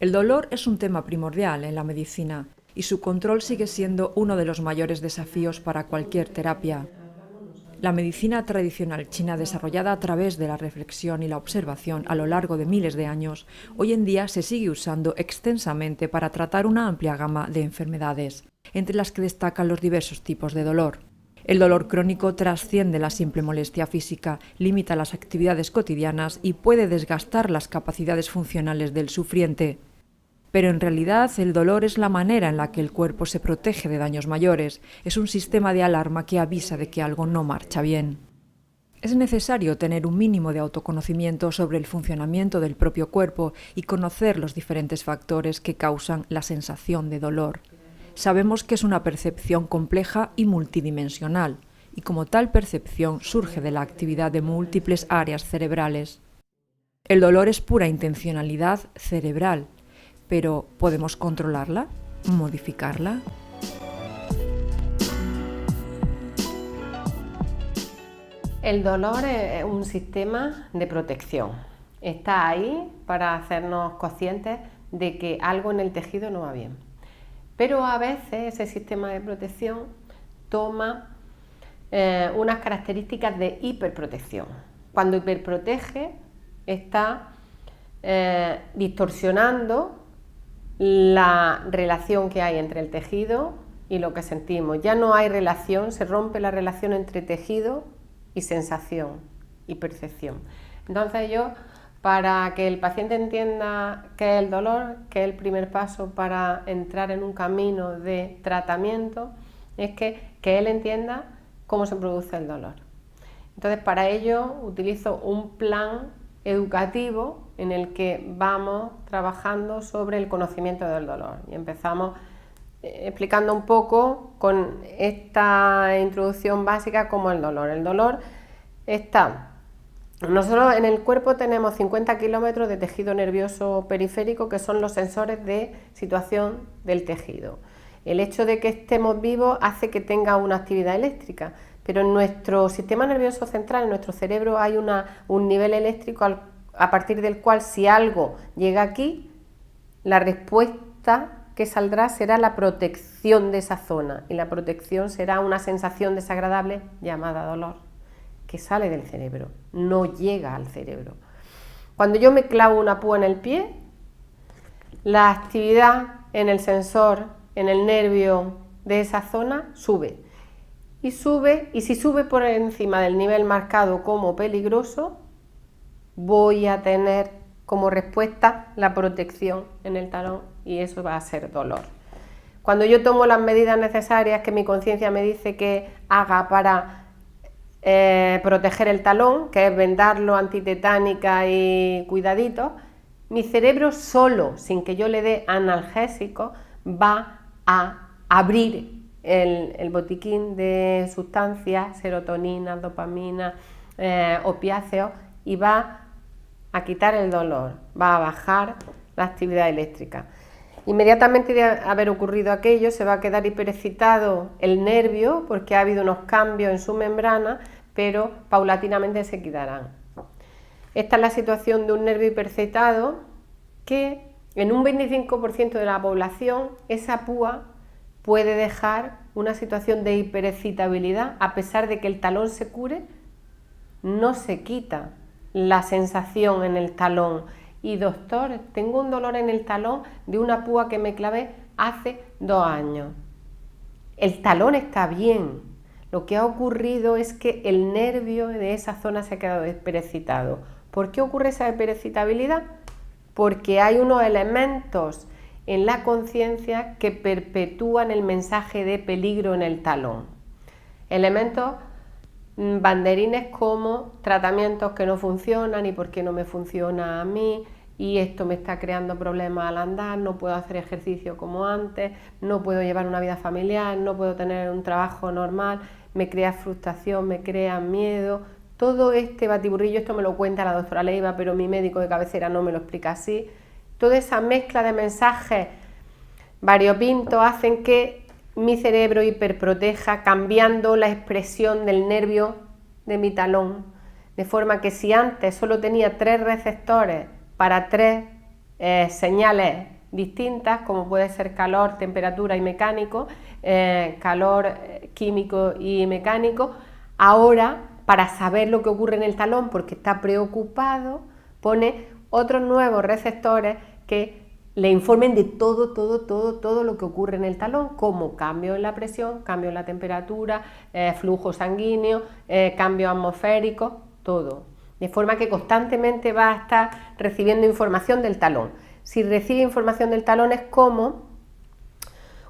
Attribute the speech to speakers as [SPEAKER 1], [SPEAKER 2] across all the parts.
[SPEAKER 1] El dolor es un tema primordial en la medicina y su control sigue siendo uno de los mayores desafíos para cualquier terapia. La medicina tradicional china, desarrollada a través de la reflexión y la observación a lo largo de miles de años, hoy en día se sigue usando extensamente para tratar una amplia gama de enfermedades, entre las que destacan los diversos tipos de dolor. El dolor crónico trasciende la simple molestia física, limita las actividades cotidianas y puede desgastar las capacidades funcionales del sufriente. Pero en realidad el dolor es la manera en la que el cuerpo se protege de daños mayores, es un sistema de alarma que avisa de que algo no marcha bien. Es necesario tener un mínimo de autoconocimiento sobre el funcionamiento del propio cuerpo y conocer los diferentes factores que causan la sensación de dolor. Sabemos que es una percepción compleja y multidimensional, y como tal percepción surge de la actividad de múltiples áreas cerebrales. El dolor es pura intencionalidad cerebral, pero ¿podemos controlarla? ¿Modificarla?
[SPEAKER 2] El dolor es un sistema de protección. Está ahí para hacernos conscientes de que algo en el tejido no va bien. Pero a veces ese sistema de protección toma unas características de hiperprotección. Cuando hiperprotege está distorsionando la relación que hay entre el tejido y lo que sentimos. Ya no hay relación, se rompe la relación entre tejido y sensación y percepción. Entonces para que el paciente entienda qué es el dolor, que es el primer paso para entrar en un camino de tratamiento, es que él entienda cómo se produce el dolor. Entonces para ello utilizo un plan educativo en el que vamos trabajando sobre el conocimiento del dolor y empezamos explicando un poco con esta introducción básica cómo es el dolor. El dolor está, nosotros en el cuerpo tenemos 50 kilómetros de tejido nervioso periférico que son los sensores de situación del tejido. El hecho de que estemos vivos hace que tenga una actividad eléctrica, pero en nuestro sistema nervioso central, en nuestro cerebro, hay un nivel eléctrico a partir del cual si algo llega aquí, la respuesta que saldrá será la protección de esa zona y la protección será una sensación desagradable llamada dolor, que sale del cerebro, no llega al cerebro. Cuando yo me clavo una púa en el pie, la actividad en el sensor, en el nervio de esa zona sube, y si sube por encima del nivel marcado como peligroso, voy a tener como respuesta la protección en el talón y eso va a ser dolor. Cuando yo tomo las medidas necesarias que mi conciencia me dice que haga para proteger el talón, que es vendarlo, antitetánica y cuidadito, mi cerebro solo, sin que yo le dé analgésico, va a abrir el botiquín de sustancias, serotonina, dopamina, opiáceos, y va a quitar el dolor, va a bajar la actividad eléctrica. Inmediatamente de haber ocurrido aquello, se va a quedar hiperexcitado el nervio porque ha habido unos cambios en su membrana, pero paulatinamente se quitarán. Esta es la situación de un nervio hiperexcitado que en un 25% de la población esa púa puede dejar una situación de hiperexcitabilidad, a pesar de que el talón se cure, no se quita la sensación en el talón. Y doctor, tengo un dolor en el talón de una púa que me clavé hace 2 años. El talón está bien. Lo que ha ocurrido es que el nervio de esa zona se ha quedado hiperexcitado. ¿Por qué ocurre esa hiperexcitabilidad? Porque hay unos elementos en la conciencia que perpetúan el mensaje de peligro en el talón. Elementos banderines como tratamientos que no funcionan y por qué no me funciona a mí, y esto me está creando problemas al andar, no puedo hacer ejercicio como antes, no puedo llevar una vida familiar, no puedo tener un trabajo normal, me crea frustración, me crea miedo. Todo este batiburrillo, esto me lo cuenta la doctora Leiva, pero mi médico de cabecera no me lo explica así. Toda esa mezcla de mensajes variopintos hacen que mi cerebro hiperproteja, cambiando la expresión del nervio de mi talón, de forma que si antes solo tenía 3 receptores para 3 señales distintas, como puede ser calor, temperatura y mecánico, calor químico y mecánico. Ahora, para saber lo que ocurre en el talón, porque está preocupado, pone otros nuevos receptores que le informen de todo lo que ocurre en el talón, como cambio en la presión, cambio en la temperatura, flujo sanguíneo, cambio atmosférico, todo. De forma que constantemente va a estar recibiendo información del talón. Si recibe información del talón es como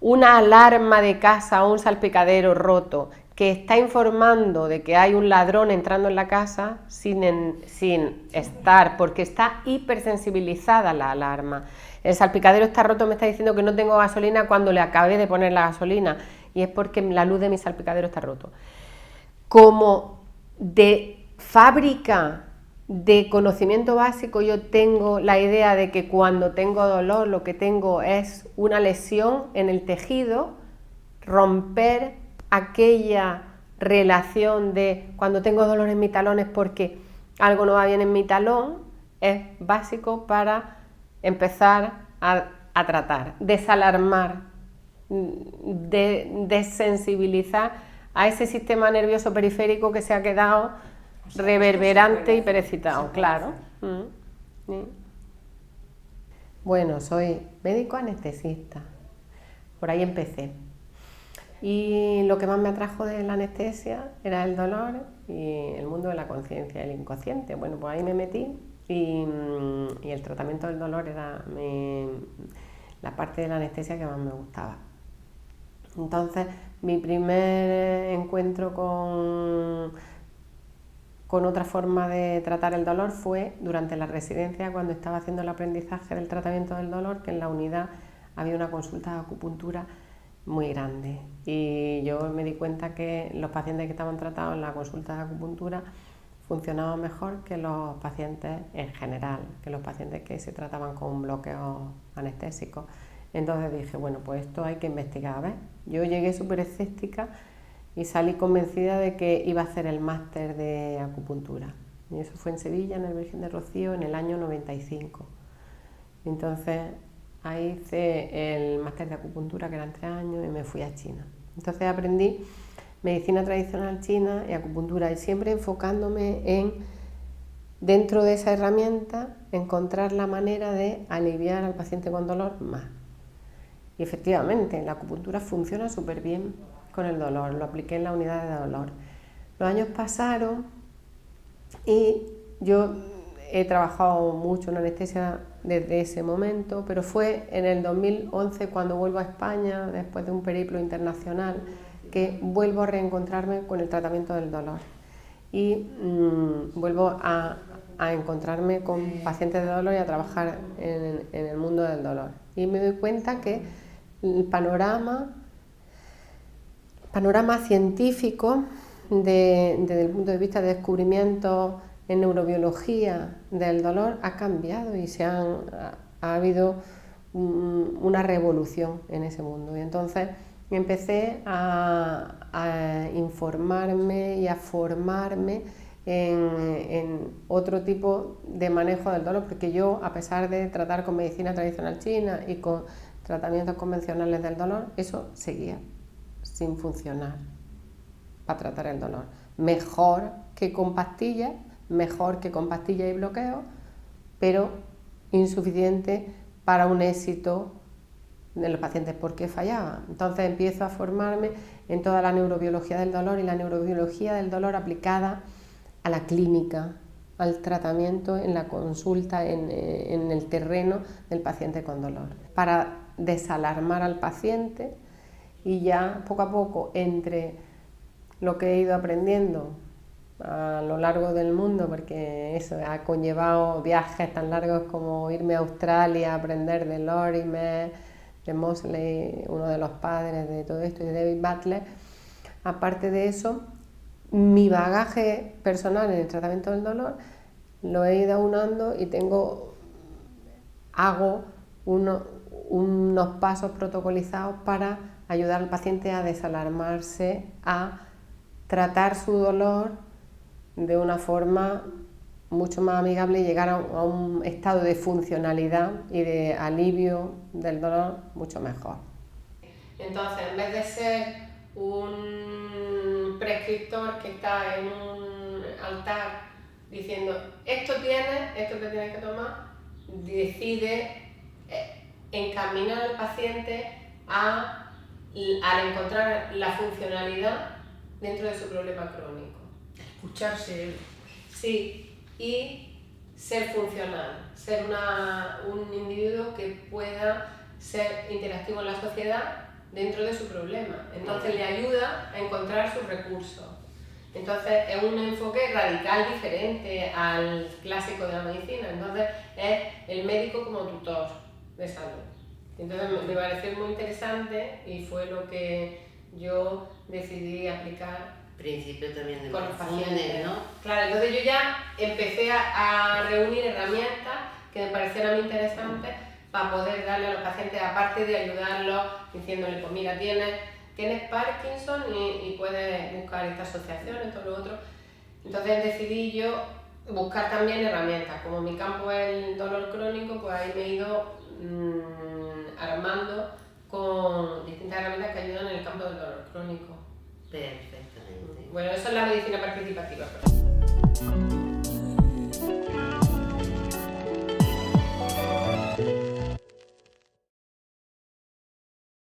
[SPEAKER 2] una alarma de casa o un salpicadero roto que está informando de que hay un ladrón entrando en la casa sin estar, porque está hipersensibilizada la alarma. El salpicadero está roto, me está diciendo que no tengo gasolina cuando le acabé de poner la gasolina, y es porque la luz de mi salpicadero está roto. Como de fábrica de conocimiento básico, yo tengo la idea de que cuando tengo dolor lo que tengo es una lesión en el tejido, romper aquella relación de cuando tengo dolor en mi talón es porque algo no va bien en mi talón, es básico para empezar a tratar, desalarmar, desensibilizar a ese sistema nervioso periférico que se ha quedado reverberante y perecitado, claro. Sí. Bueno, soy médico anestesista, por ahí empecé. Y lo que más me atrajo de la anestesia era el dolor y el mundo de la conciencia, el inconsciente. Bueno, pues ahí me metí y el tratamiento del dolor era la parte de la anestesia que más me gustaba. Entonces, mi primer encuentro con otra forma de tratar el dolor fue durante la residencia, cuando estaba haciendo el aprendizaje del tratamiento del dolor, que en la unidad había una consulta de acupuntura muy grande, y yo me di cuenta que los pacientes que estaban tratados en la consulta de acupuntura funcionaban mejor que los pacientes en general, que los pacientes que se trataban con bloqueos anestésicos. Entonces dije, bueno, pues esto hay que investigar, ¿ves? Yo llegué súper escéptica y salí convencida de que iba a hacer el máster de acupuntura. Y eso fue en Sevilla, en el Virgen de Rocío, en el año 95. Entonces ahí hice el máster de acupuntura, que eran 3 años, y me fui a China. Entonces aprendí medicina tradicional china y acupuntura, y siempre enfocándome en, dentro de esa herramienta, encontrar la manera de aliviar al paciente con dolor más. Y efectivamente, la acupuntura funciona súper bien con el dolor, lo apliqué en la unidad de dolor. Los años pasaron y yo he trabajado mucho en anestesia desde ese momento, pero fue en el 2011 cuando vuelvo a España, después de un periplo internacional, que vuelvo a reencontrarme con el tratamiento del dolor. Y vuelvo a encontrarme con pacientes de dolor y a trabajar en el mundo del dolor. Y me doy cuenta que el panorama científico desde el punto de vista de descubrimientos en neurobiología del dolor ha cambiado y ha habido una revolución en ese mundo. Y entonces empecé a informarme y a formarme en otro tipo de manejo del dolor, porque yo, a pesar de tratar con medicina tradicional china y con tratamientos convencionales del dolor, eso seguía sin funcionar para tratar el dolor. Mejor que con pastillas y bloqueo, pero insuficiente para un éxito de los pacientes. ¿Por qué fallaba? Entonces empiezo a formarme en toda la neurobiología del dolor, y la neurobiología del dolor aplicada a la clínica, al tratamiento, en la consulta, en el terreno del paciente con dolor, para desalarmar al paciente. Y ya poco a poco, entre lo que he ido aprendiendo a lo largo del mundo, porque eso ha conllevado viajes tan largos como irme a Australia a aprender de Lorimer, de Mosley, uno de los padres de todo esto, y de David Butler. Aparte de eso, mi bagaje personal en el tratamiento del dolor lo he ido aunando, y hago unos pasos protocolizados para ayudar al paciente a desalarmarse, a tratar su dolor de una forma mucho más amigable y llegar a un estado de funcionalidad y de alivio del dolor mucho mejor. Entonces, en vez de ser un prescriptor que está en un altar diciendo esto que tienes que tomar, decide encaminar al paciente a encontrar la funcionalidad dentro de su problema crónico.
[SPEAKER 3] Escucharse.
[SPEAKER 2] Sí, y ser funcional, ser un individuo que pueda ser interactivo en la sociedad dentro de su problema. Entonces le ayuda a encontrar sus recursos. Entonces es un enfoque radical diferente al clásico de la medicina. Entonces es el médico como tutor de salud. Entonces me pareció muy interesante y fue lo que yo decidí aplicar.
[SPEAKER 3] Principio también de
[SPEAKER 2] Con los
[SPEAKER 3] mindfulness,
[SPEAKER 2] pacientes,
[SPEAKER 3] ¿no?
[SPEAKER 2] Claro, entonces yo ya empecé a reunir herramientas que me parecieran a mí interesantes para poder darle a los pacientes, aparte de ayudarlos diciéndoles, pues mira, tienes Parkinson y puedes buscar esta asociación, esto, lo otro. Entonces decidí yo buscar también herramientas. Como mi campo es el dolor crónico, pues ahí me he ido armando con distintas herramientas que ayudan en el campo del dolor crónico.
[SPEAKER 3] Perfectamente.
[SPEAKER 2] Bueno, eso es la medicina participativa.